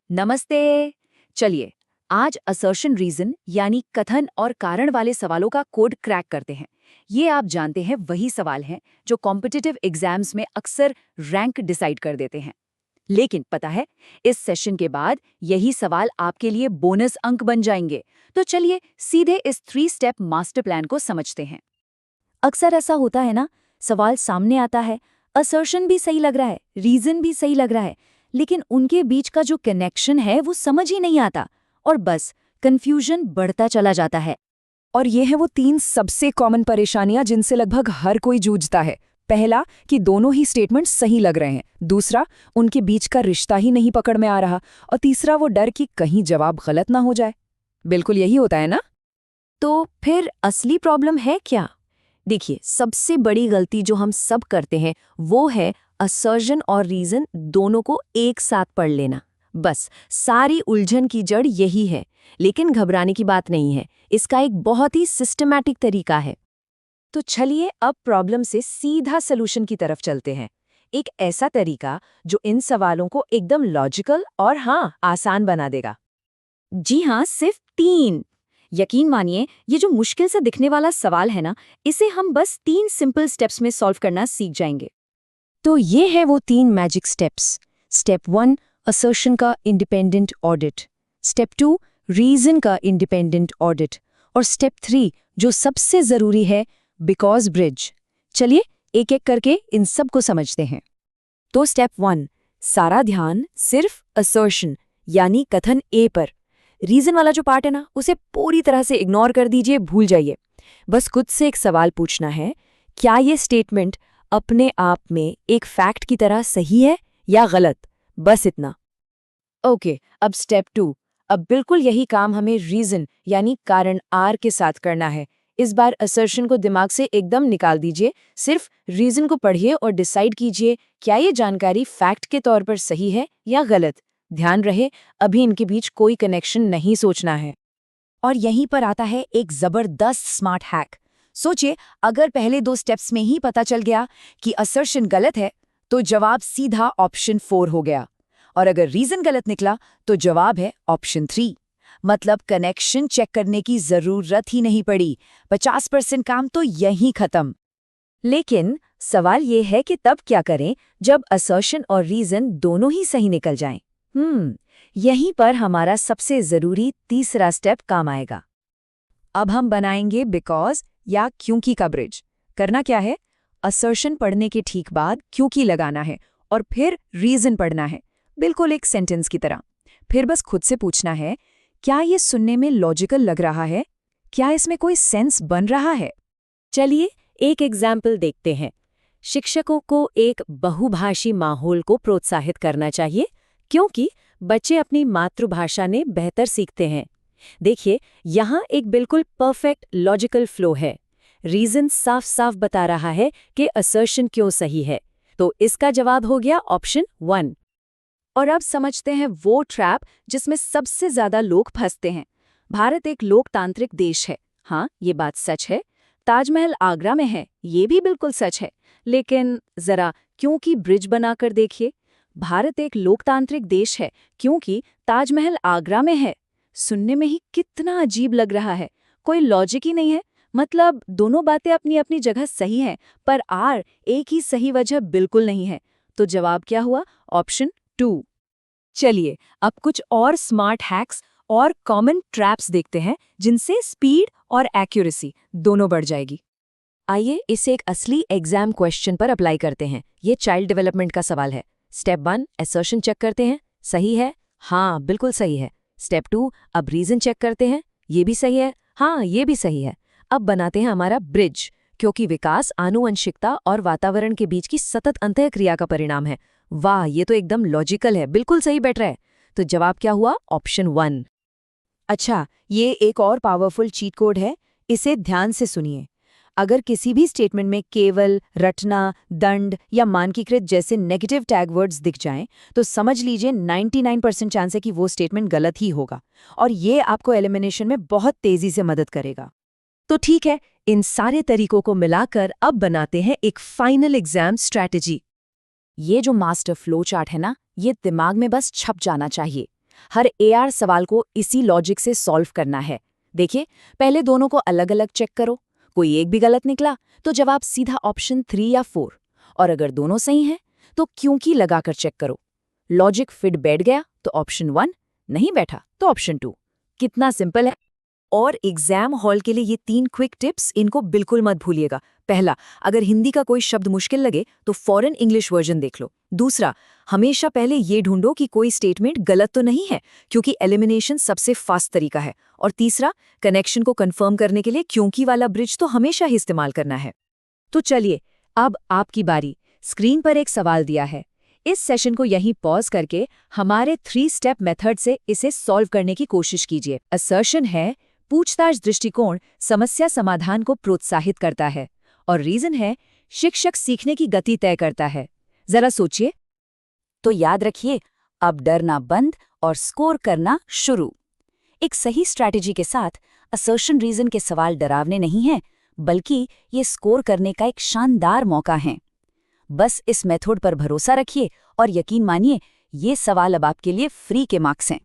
नमस्ते। चलिए आज असर्शन रीजन यानी कथन और कारण वाले सवालों का कोड क्रैक करते हैं। ये आप जानते हैं वही सवाल हैं जो कॉम्पिटिटिव एग्जाम्स में अक्सर रैंक डिसाइड कर देते हैं। लेकिन पता है, इस सेशन के बाद यही सवाल आपके लिए बोनस अंक बन जाएंगे। तो चलिए सीधे इस 3 स्टेप मास्टर प्लान को समझते हैं। अक्सर ऐसा होता है ना, सवाल सामने आता है, असर्शन भी सही लग रहा है, रीजन भी सही लग रहा है, लेकिन उनके बीच का जो कनेक्शन है वो समझ ही नहीं आता और बस कंफ्यूजन बढ़ता चला जाता है। और ये है वो 3 सबसे कॉमन परेशानियां जिनसे लगभग हर कोई जूझता है। पहला कि दोनों ही स्टेटमेंट सही लग रहे हैं, दूसरा उनके बीच का रिश्ता ही नहीं पकड़ में आ रहा, और तीसरा वो डर कि कहीं जवाब गलत ना हो जाए। बिल्कुल यही होता है ना? तो फिर असली प्रॉब्लम है क्या? देखिए, सबसे बड़ी गलती जो हम सब करते हैं वो है असर्शन और रीजन दोनों को एक साथ पढ़ लेना। बस सारी उलझन की जड़ यही है। लेकिन घबराने की बात नहीं है, इसका एक बहुत ही सिस्टमैटिक तरीका है। तो चलिए अब प्रॉब्लम से सीधा सोल्यूशन की तरफ चलते हैं। एक ऐसा तरीका जो इन सवालों को एकदम लॉजिकल और आसान बना देगा। जी हाँ, सिर्फ 3। यकीन मानिए, ये जो मुश्किल से दिखने वाला सवाल है ना, इसे हम बस 3 सिंपल स्टेप्स में सॉल्व करना सीख जाएंगे। तो ये है वो 3 मैजिक स्टेप्स। स्टेप 1, असर्शन का इंडिपेंडेंट ऑडिट। स्टेप 2, रीजन का इंडिपेंडेंट ऑडिट। और स्टेप 3 जो सबसे जरूरी है, बिकॉज ब्रिज। चलिए एक एक करके इन सब को समझते हैं। तो स्टेप 1, सारा ध्यान सिर्फ असर्शन यानी कथन ए पर। रीजन वाला जो पार्ट है ना, उसे पूरी तरह से इग्नोर कर दीजिए, भूल जाइए। बस खुद से एक सवाल पूछना है, क्या ये स्टेटमेंट अपने आप में एक फैक्ट की तरह सही है या गलत? बस इतना। ओके, अब स्टेप 2। अब बिल्कुल यही काम हमें रीजन यानी कारण आर के साथ करना है। इस बार असर्शन को दिमाग से एकदम निकाल दीजिए, सिर्फ रीजन को पढ़िए और डिसाइड कीजिए क्या ये जानकारी फैक्ट के तौर पर सही है या गलत। ध्यान रहे, अभी इनके बीच कोई कनेक्शन नहीं सोचना है। और यहीं पर आता है एक जबरदस्त स्मार्ट हैक। सोचिए, अगर पहले 2 स्टेप्स में ही पता चल गया कि असर्शन गलत है, तो जवाब सीधा ऑप्शन 4 हो गया। और अगर रीजन गलत निकला तो जवाब है ऑप्शन 3। मतलब कनेक्शन चेक करने की जरूरत ही नहीं पड़ी। 50% काम तो यहीं खत्म। लेकिन सवाल ये है कि तब क्या करें जब असर्शन और रीजन दोनों ही सही निकल जाएं? यहीं पर हमारा सबसे जरूरी तीसरा स्टेप काम आएगा। अब हम बनाएंगे बिकॉज या क्योंकि का ब्रिज। करना क्या है? असर्शन पढ़ने के ठीक बाद क्योंकि लगाना है और फिर रीजन पढ़ना है, बिल्कुल एक सेंटेंस की तरह। फिर बस खुद से पूछना है, क्या ये सुनने में लॉजिकल लग रहा है? क्या इसमें कोई सेंस बन रहा है? चलिए एक एग्जाम्पल देखते हैं। शिक्षकों को एक बहुभाषी माहौल को प्रोत्साहित करना चाहिए, क्योंकि बच्चे अपनी मातृभाषा में बेहतर सीखते हैं। देखिए, यहाँ एक बिल्कुल परफेक्ट लॉजिकल फ्लो है। रीजन साफ साफ बता रहा है कि असर्शन क्यों सही है, तो इसका जवाब हो गया ऑप्शन 1। और अब समझते हैं वो ट्रैप जिसमें सबसे ज्यादा लोग फंसते हैं। भारत एक लोकतांत्रिक देश है। हाँ, ये बात सच है। ताजमहल आगरा में है, ये भी बिल्कुल सच है। लेकिन जरा क्योंकि ब्रिज बनाकर देखिए। भारत एक लोकतांत्रिक देश है क्योंकि ताजमहल आगरा में है। सुनने में ही कितना अजीब लग रहा है, कोई लॉजिक ही नहीं है। मतलब दोनों बातें अपनी अपनी जगह सही हैं, पर आर एक ही सही वजह बिल्कुल नहीं है। तो जवाब क्या हुआ? ऑप्शन 2। चलिए अब कुछ और स्मार्ट हैक्स और कॉमन ट्रैप्स देखते हैं जिनसे स्पीड और एक्यूरेसी दोनों बढ़ जाएगी। आइए इसे एक असली एग्जाम क्वेश्चन पर अप्लाई करते हैं। ये चाइल्ड डेवलपमेंट का सवाल है। स्टेप 1, असर्शन चेक करते हैं, सही है? हाँ, बिल्कुल सही है। स्टेप 2, अब रीजन चेक करते हैं, ये भी सही है? हाँ, ये भी सही है। अब बनाते हैं हमारा ब्रिज, क्योंकि विकास आनुवंशिकता और वातावरण के बीच की सतत अंतःक्रिया का परिणाम है। वाह, ये तो एकदम लॉजिकल है, बिल्कुल सही बैठ रहा है। तो जवाब क्या हुआ? ऑप्शन 1। अच्छा, ये एक और पावरफुल चीट कोड है, इसे ध्यान से सुनिए। अगर किसी भी स्टेटमेंट में केवल, रटना, दंड या मानकीकृत जैसे नेगेटिव टैग वर्ड्स दिख जाएं, तो समझ लीजिए 99% चांस है कि वो स्टेटमेंट गलत ही होगा, और ये आपको एलिमिनेशन में बहुत तेजी से मदद करेगा। तो ठीक है, इन सारे तरीकों को मिलाकर अब बनाते हैं एक फाइनल एग्जाम स्ट्रैटेजी। ये जो मास्टर फ्लो चार्ट है ना, ये दिमाग में बस छप जाना चाहिए। हर AR सवाल को इसी लॉजिक से सॉल्व करना है। देखिए, पहले दोनों को अलग अलग चेक करो। कोई एक भी गलत निकला तो जवाब सीधा ऑप्शन 3 या 4, और अगर दोनों सही हैं तो क्योंकि लगाकर चेक करो। लॉजिक फिट बैठ गया तो ऑप्शन 1, नहीं बैठा तो ऑप्शन 2। कितना सिंपल है। और एग्जाम हॉल के लिए ये 3 क्विक टिप्स, इनको बिल्कुल मत भूलिएगा। पहला, अगर हिंदी का कोई शब्द मुश्किल लगे तो फॉरेन इंग्लिश वर्जन देख लो। दूसरा, हमेशा पहले ये ढूंढो कि कोई स्टेटमेंट गलत तो नहीं है, क्योंकि एलिमिनेशन सबसे फास्ट तरीका है। और तीसरा, कनेक्शन को कंफर्म करने के लिए क्योंकि वाला ब्रिज तो हमेशा ही इस्तेमाल करना है। तो चलिए, अब आपकी बारी। स्क्रीन पर एक सवाल दिया है। इस सेशन को यहीं पॉज करके हमारे 3 स्टेप मेथड से इसे सॉल्व करने की कोशिश कीजिए। असर्शन है, पूछताछ दृष्टिकोण समस्या समाधान को प्रोत्साहित करता है, और रीजन है, शिक्षक सीखने की गति तय करता है। जरा सोचिए। तो याद रखिए, अब डरना बंद और स्कोर करना शुरू। एक सही स्ट्रैटेजी के साथ असर्शन रीजन के सवाल डरावने नहीं हैं, बल्कि ये स्कोर करने का एक शानदार मौका है। बस इस मेथड पर भरोसा रखिए और यकीन मानिए, ये सवाल अब आपके लिए फ्री के मार्क्स हैं।